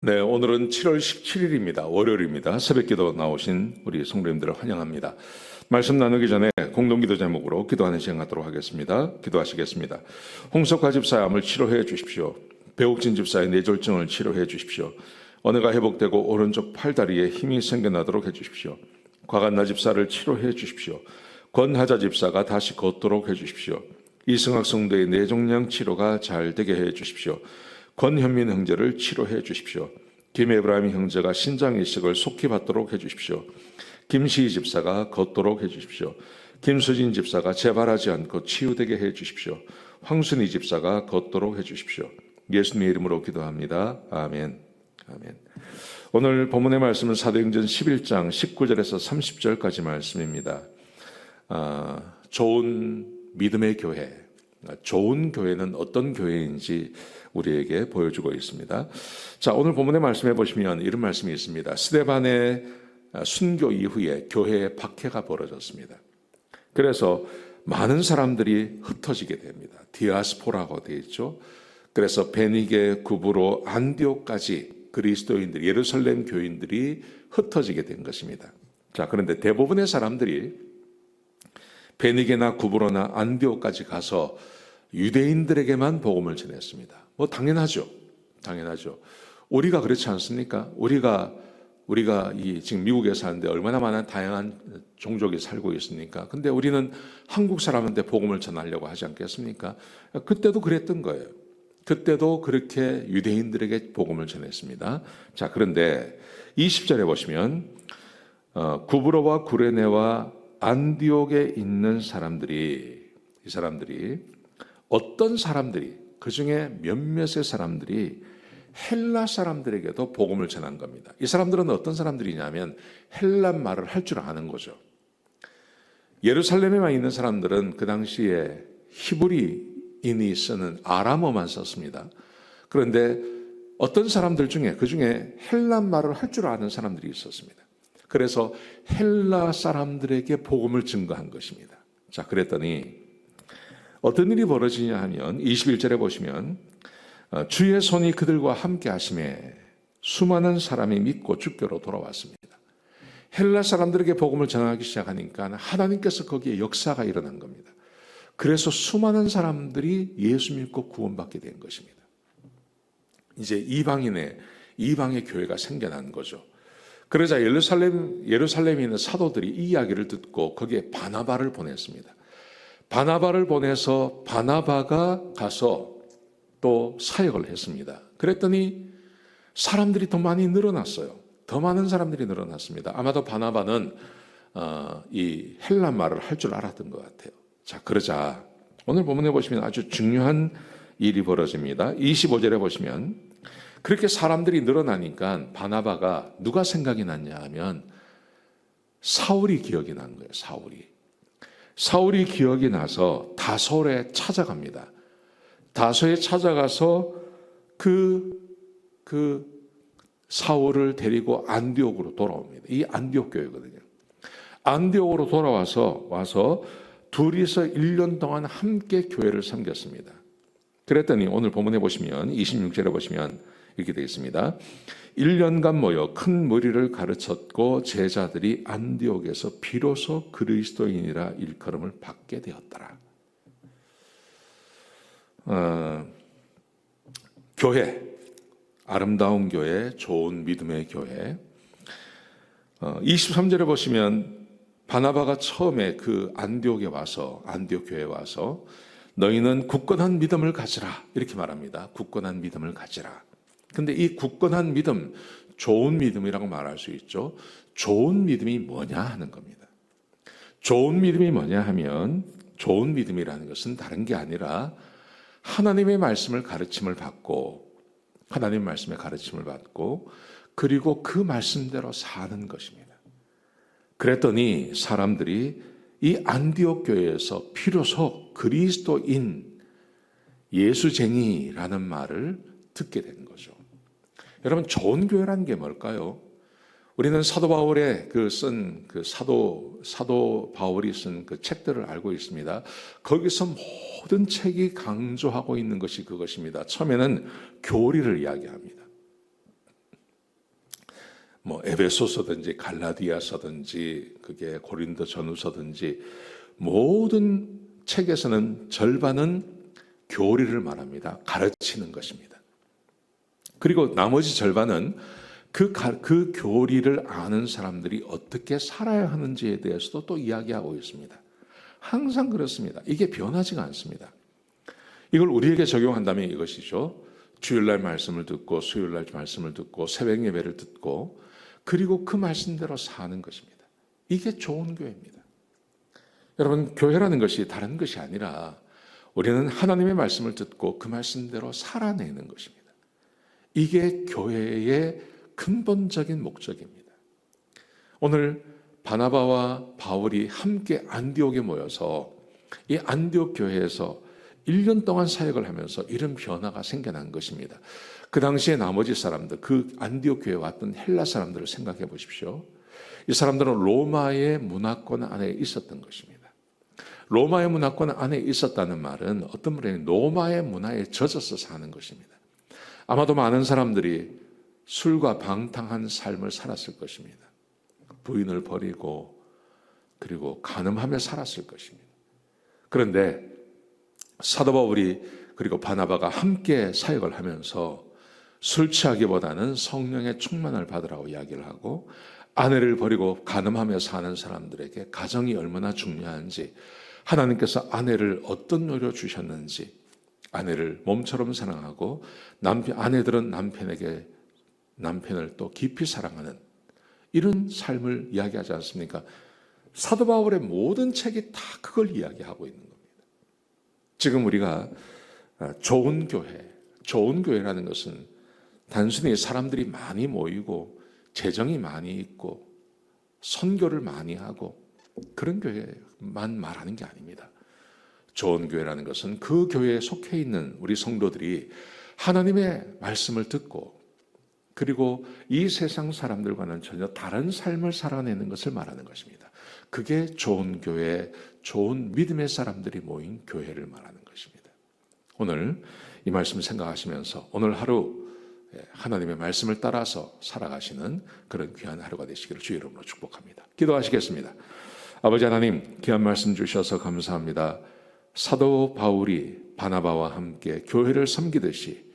네, 오늘은 7월 17일입니다. 월요일입니다. 새벽기도 나오신 우리 성도님들을 환영합니다. 말씀 나누기 전에 공동기도 제목으로 기도하는 시간 갖도록 하겠습니다. 기도하시겠습니다. 홍석화 집사의 암을 치료해 주십시오. 배옥진 집사의 뇌졸중을 치료해 주십시오. 언어가 회복되고 오른쪽 팔다리에 힘이 생겨나도록 해 주십시오. 과간나 집사를 치료해 주십시오. 권하자 집사가 다시 걷도록 해 주십시오. 이승학 성도의 뇌종양 치료가 잘 되게 해 주십시오. 권현민 형제를 치료해 주십시오. 김에브라임 형제가 신장 이식을 속히 받도록 해 주십시오. 김시희 집사가 걷도록 해 주십시오. 김수진 집사가 재발하지 않고 치유되게 해 주십시오. 황순희 집사가 걷도록 해 주십시오. 예수님의 이름으로 기도합니다. 아멘. 아멘. 오늘 본문의 말씀은 사도행전 11장 19절에서 30절까지 말씀입니다. 좋은 믿음의 교회, 좋은 교회는 어떤 교회인지 우리에게 보여주고 있습니다. 자, 오늘 본문의 말씀해 보시면 이런 말씀이 있습니다. 스데반의 순교 이후에 교회에 박해가 벌어졌습니다. 그래서 많은 사람들이 흩어지게 됩니다. 디아스포라고 되어 있죠. 그래서 베니게, 구브로, 안디옥까지 그리스도인들, 예루살렘 교인들이 흩어지게 된 것입니다. 자, 그런데 대부분의 사람들이 베니게나 구브로나 안디옥까지 가서 유대인들에게만 복음을 전했습니다. 뭐 당연하죠. 우리가 그렇지 않습니까? 우리가 지금 미국에 사는데 얼마나 많은 다양한 종족이 살고 있습니까? 근데 우리는 한국 사람한테 복음을 전하려고 하지 않겠습니까? 그때도 그랬던 거예요. 그때도 그렇게 유대인들에게 복음을 전했습니다. 자, 그런데 20절에 보시면 구브로와 구레네와 안디옥에 있는 사람들이, 이 사람들이 어떤 사람들이, 그 중에 몇몇의 사람들이 헬라 사람들에게도 복음을 전한 겁니다. 이 사람들은 어떤 사람들이냐면 헬라 말을 할 줄 아는 거죠. 예루살렘에만 있는 사람들은 그 당시에 히브리인이 쓰는 아람어만 썼습니다. 그런데 어떤 사람들 중에, 그 중에 헬라 말을 할 줄 아는 사람들이 있었습니다. 그래서 헬라 사람들에게 복음을 증거한 것입니다. 자, 그랬더니 어떤 일이 벌어지냐 하면 21절에 보시면 주의 손이 그들과 함께 하심에 수많은 사람이 믿고 주께로 돌아왔습니다. 헬라 사람들에게 복음을 전하기 시작하니까 하나님께서 거기에 역사가 일어난 겁니다. 그래서 수많은 사람들이 예수 믿고 구원받게 된 것입니다. 이제 이방의 교회가 생겨난 거죠. 그러자 예루살렘에 있는 사도들이 이 이야기를 듣고 거기에 바나바를 보냈습니다. 바나바를 보내서 바나바가 가서 또 사역을 했습니다. 그랬더니 사람들이 더 많이 늘어났어요. 더 많은 사람들이 늘어났습니다. 아마도 바나바는 이 헬라 말을 할 줄 알았던 것 같아요. 자, 그러자 오늘 본문에 보시면 아주 중요한 일이 벌어집니다. 25절에 보시면 그렇게 사람들이 늘어나니까 바나바가 누가 생각이 났냐 하면 사울이 기억이 난 거예요. 사울이 기억이 나서 다솔에 찾아갑니다. 다소에 찾아가서 그 사울을 데리고 안디옥으로 돌아옵니다. 이 안디옥 교회거든요. 안디옥으로 와서 둘이서 1년 동안 함께 교회를 섬겼습니다. 그랬더니 오늘 본문에 보시면 26절에 보시면 이렇게 되어 있습니다. 1년간 모여 큰 무리를 가르쳤고 제자들이 안디옥에서 비로소 그리스도인이라 일컬음을 받게 되었더라. 교회, 아름다운 교회, 좋은 믿음의 교회. 23절에 보시면 바나바가 처음에 그 안디옥 교회에 와서 너희는 굳건한 믿음을 가지라 이렇게 말합니다. 굳건한 믿음을 가지라. 근데 이 굳건한 믿음, 좋은 믿음이라고 말할 수 있죠. 좋은 믿음이 뭐냐 하는 겁니다. 좋은 믿음이 뭐냐 하면 좋은 믿음이라는 것은 다른 게 아니라 하나님의 말씀을 가르침을 받고 그리고 그 말씀대로 사는 것입니다. 그랬더니 사람들이 이 안디옥 교회에서 비로소 그리스도인 예수쟁이라는 말을 듣게 된 거죠. 여러분, 좋은 교회라는 게 뭘까요? 우리는 사도 바울이 쓴 그 책들을 알고 있습니다. 거기서 모든 책이 강조하고 있는 것이 그것입니다. 처음에는 교리를 이야기합니다. 뭐 에베소서든지 갈라디아서든지 그게 고린도 전후서든지 모든 책에서는 절반은 교리를 말합니다. 가르치는 것입니다. 그리고 나머지 절반은 그 교리를 아는 사람들이 어떻게 살아야 하는지에 대해서도 또 이야기하고 있습니다. 항상 그렇습니다. 이게 변하지가 않습니다. 이걸 우리에게 적용한다면 이것이죠. 주일날 말씀을 듣고 수요일날 말씀을 듣고 새벽 예배를 듣고 그리고 그 말씀대로 사는 것입니다. 이게 좋은 교회입니다. 여러분, 교회라는 것이 다른 것이 아니라 우리는 하나님의 말씀을 듣고 그 말씀대로 살아내는 것입니다. 이게 교회의 근본적인 목적입니다. 오늘 바나바와 바울이 함께 안디옥에 모여서 이 안디옥 교회에서 1년 동안 사역을 하면서 이런 변화가 생겨난 것입니다. 그 당시에 나머지 사람들, 그 안디옥 교회에 왔던 헬라 사람들을 생각해 보십시오. 이 사람들은 로마의 문화권 안에 있었던 것입니다. 로마의 문화권 안에 있었다는 말은 어떤 분이 로마의 문화에 젖어서 사는 것입니다. 아마도 많은 사람들이 술과 방탕한 삶을 살았을 것입니다. 부인을 버리고 그리고 간음하며 살았을 것입니다. 그런데 사도 바울이 그리고 바나바가 함께 사역을 하면서 술 취하기보다는 성령의 충만을 받으라고 이야기를 하고 아내를 버리고 간음하며 사는 사람들에게 가정이 얼마나 중요한지 하나님께서 아내를 어떤 노려 주셨는지 아내를 몸처럼 사랑하고 아내들은 남편을 또 깊이 사랑하는 이런 삶을 이야기하지 않습니까? 사도 바울의 모든 책이 다 그걸 이야기하고 있는 겁니다. 지금 우리가 좋은 교회라는 것은 단순히 사람들이 많이 모이고 재정이 많이 있고 선교를 많이 하고 그런 교회만 말하는 게 아닙니다. 좋은 교회라는 것은 그 교회에 속해 있는 우리 성도들이 하나님의 말씀을 듣고 그리고 이 세상 사람들과는 전혀 다른 삶을 살아내는 것을 말하는 것입니다. 그게 좋은 교회, 좋은 믿음의 사람들이 모인 교회를 말하는 것입니다. 오늘 이 말씀 생각하시면서 오늘 하루 하나님의 말씀을 따라서 살아가시는 그런 귀한 하루가 되시기를 주의 이름으로 축복합니다. 기도하시겠습니다. 아버지 하나님, 귀한 말씀 주셔서 감사합니다. 사도 바울이 바나바와 함께 교회를 섬기듯이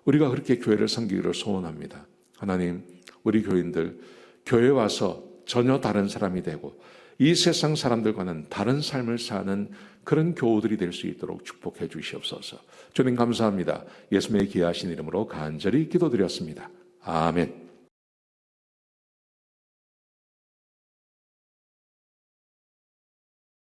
우리가 그렇게 교회를 섬기기를 소원합니다. 하나님, 우리 교인들 교회 와서 전혀 다른 사람이 되고 이 세상 사람들과는 다른 삶을 사는 그런 교우들이 될 수 있도록 축복해 주시옵소서. 주님 감사합니다. 예수님의 귀하신 이름으로 간절히 기도드렸습니다. 아멘.